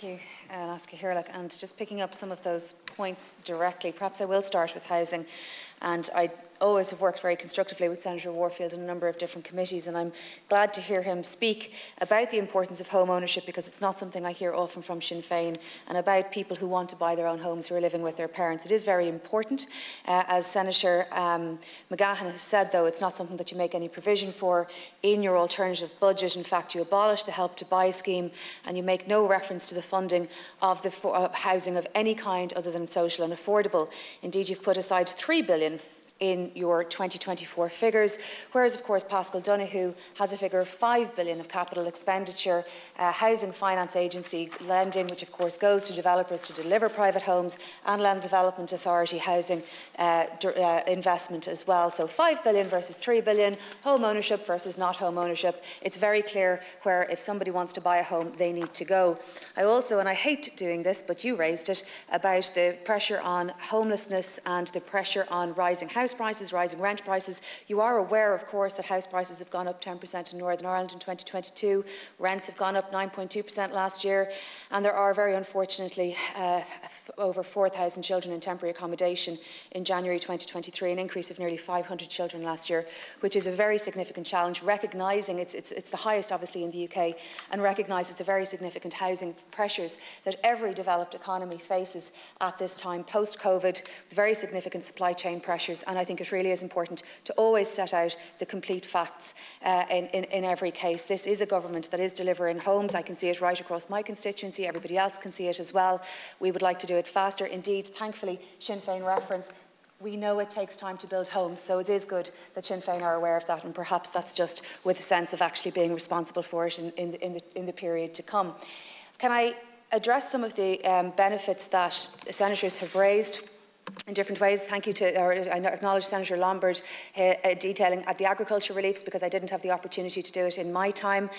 Thank you, Alaska Hirlock. And just picking up some of those points directly, perhaps I will start with housing. And I always have worked very constructively with Senator Warfield in a number of different committees, and I'm glad to hear him speak about the importance of home ownership, because it's not something I hear often from Sinn Féin, and about people who want to buy their own homes who are living with their parents. It is very important. As Senator McGahan has said, though, it's not something that you make any provision for in your alternative budget. In fact, you abolish the Help to Buy scheme, and you make no reference to the funding of the housing of any kind other than social and affordable. Indeed, you've put aside £3 billion in your 2024 figures, whereas of course Paschal Donoghue has a figure of £5 billion of capital expenditure, Housing Finance Agency lending, which of course goes to developers to deliver private homes, and Land Development Authority housing investment as well. So £5 billion versus £3 billion, home ownership versus not home ownership. It's very clear where, if somebody wants to buy a home, they need to go. I also, and I hate doing this, but you raised it, about the pressure on homelessness and the pressure on rising house prices, rising rent prices. You are aware, of course, that house prices have gone up 10% in Northern Ireland in 2022. Rents have gone up 9.2% last year, and there are, very unfortunately, over 4,000 children in temporary accommodation in January 2023, an increase of nearly 500 children last year, which is a very significant challenge, recognising it's the highest, obviously, in the UK, and recognises the very significant housing pressures that every developed economy faces at this time, post-COVID, very significant supply chain pressures. And I think it really is important to always set out the complete facts in every case. This is a government that is delivering homes. I can see it right across my constituency. Everybody else can see it as well. We would like to do it faster. Indeed, thankfully, Sinn Féin reference, we know it takes time to build homes, so it is good that Sinn Féin are aware of that, and perhaps that's just with a sense of actually being responsible for it in the period to come. Can I address some of the benefits that the senators have raised in different ways? Thank you to, I acknowledge Senator Lombard detailing at the agriculture reliefs, because I didn't have the opportunity to do it in my time.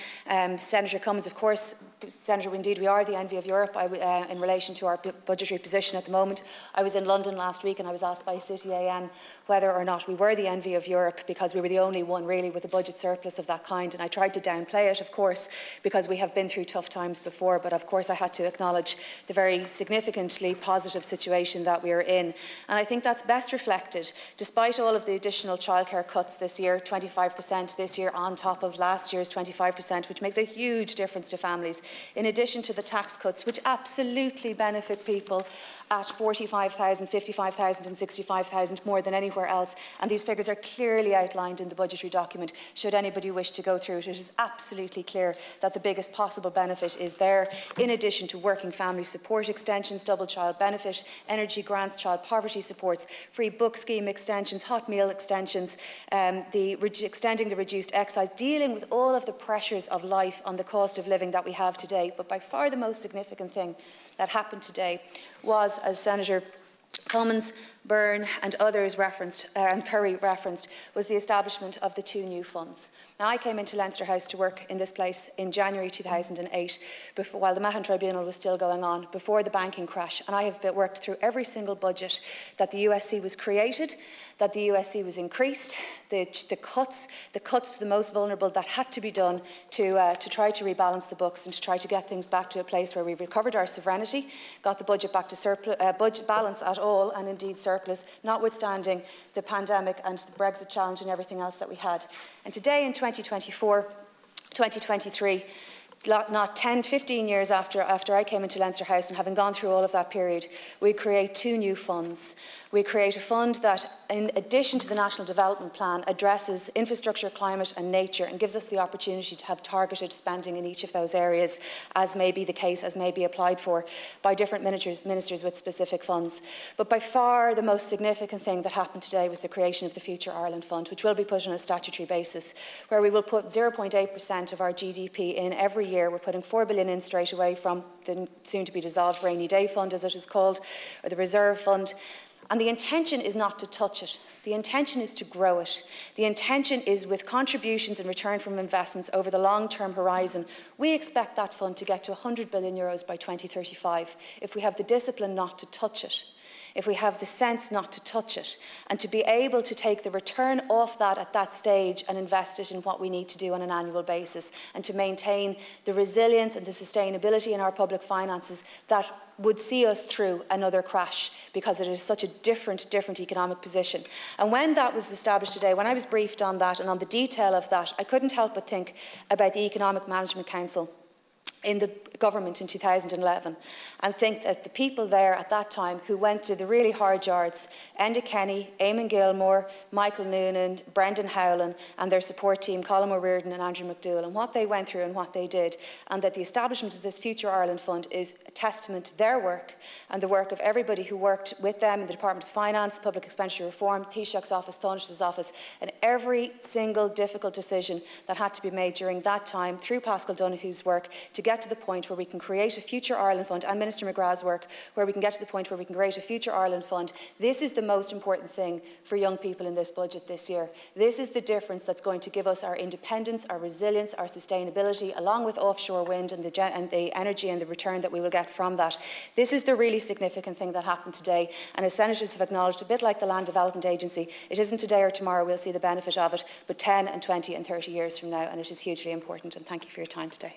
Senator Cummins, of course, Senator, indeed we are the envy of Europe in relation to our budgetary position at the moment. I was in London last week and I was asked by City AM whether or not we were the envy of Europe, because we were the only one really with a budget surplus of that kind, and I tried to downplay it, of course, because we have been through tough times before, but of course I had to acknowledge the very significantly positive situation that we are in. And I think that's best reflected, despite all of the additional childcare cuts this year, 25% this year on top of last year's 25%, which makes a huge difference to families, in addition to the tax cuts, which absolutely benefit people at 45,000, 55,000 and 65,000 more than anywhere else. And these figures are clearly outlined in the budgetary document. Should anybody wish to go through it, it is absolutely clear that the biggest possible benefit is there, in addition to working family support extensions, double child benefit, energy grants, child poverty supports, free book scheme extensions, hot meal extensions, extending the reduced excise, dealing with all of the pressures of life on the cost of living that we have today. But by far the most significant thing that happened today was, as Senator Cummins, Byrne and others referenced, and Curry referenced, was the establishment of the two new funds. Now, I came into Leinster House to work in this place in January 2008, while the Mahon Tribunal was still going on, before the banking crash, and I have worked through every single budget that the USC was created, that the USC was increased, the cuts to the most vulnerable that had to be done to try to rebalance the books and to try to get things back to a place where we recovered our sovereignty, got the budget back to budget balance at all, and indeed surplus, notwithstanding the pandemic and the Brexit challenge and everything else that we had. And today in 2024, 2023, not 10, 15 years after I came into Leinster House, and having gone through all of that period, we create two new funds. We create a fund that, in addition to the National Development Plan, addresses infrastructure, climate and nature, and gives us the opportunity to have targeted spending in each of those areas, as may be the case, as may be applied for by different ministers with specific funds. But by far the most significant thing that happened today was the creation of the Future Ireland Fund, which will be put on a statutory basis, where we will put 0.8% of our GDP in every year. We're putting £4 billion in straight away from the soon-to-be dissolved Rainy Day Fund, as it is called, or the Reserve Fund. And the intention is not to touch it. The intention is to grow it. The intention is, with contributions in return from investments over the long-term horizon, we expect that fund to get to €100 billion by 2035 if we have the discipline not to touch it. if we have the sense not to touch it, and to be able to take the return off that at that stage and invest it in what we need to do on an annual basis, and to maintain the resilience and the sustainability in our public finances that would see us through another crash, because it is such a different economic position. And when that was established today, when I was briefed on that and on the detail of that, I couldn't help but think about the Economic Management Council in the government in 2011, and think that the people there at that time who went to the really hard yards, Enda Kenny, Eamon Gilmore, Michael Noonan, Brendan Howlin and their support team, Colin O'Riordan and Andrew McDougall, and what they went through and what they did, and that the establishment of this Future Ireland Fund is a testament to their work and the work of everybody who worked with them in the Department of Finance, Public Expenditure Reform, Taoiseach's office, Taoiseach's office, and every single difficult decision that had to be made during that time through Pascal Donoghue's work to get to the point where we can create a Future Ireland Fund, and Minister McGrath's work, where we can get to the point where we can create a Future Ireland Fund. This is the most important thing for young people in this budget this year. This is the difference that's going to give us our independence, our resilience, our sustainability, along with offshore wind and the energy and the return that we will get from that. This is the really significant thing that happened today, and as senators have acknowledged, a bit like the Land Development Agency, it isn't today or tomorrow we'll see the benefit of it, but 10 and 20 and 30 years from now, and it is hugely important. And thank you for your time today.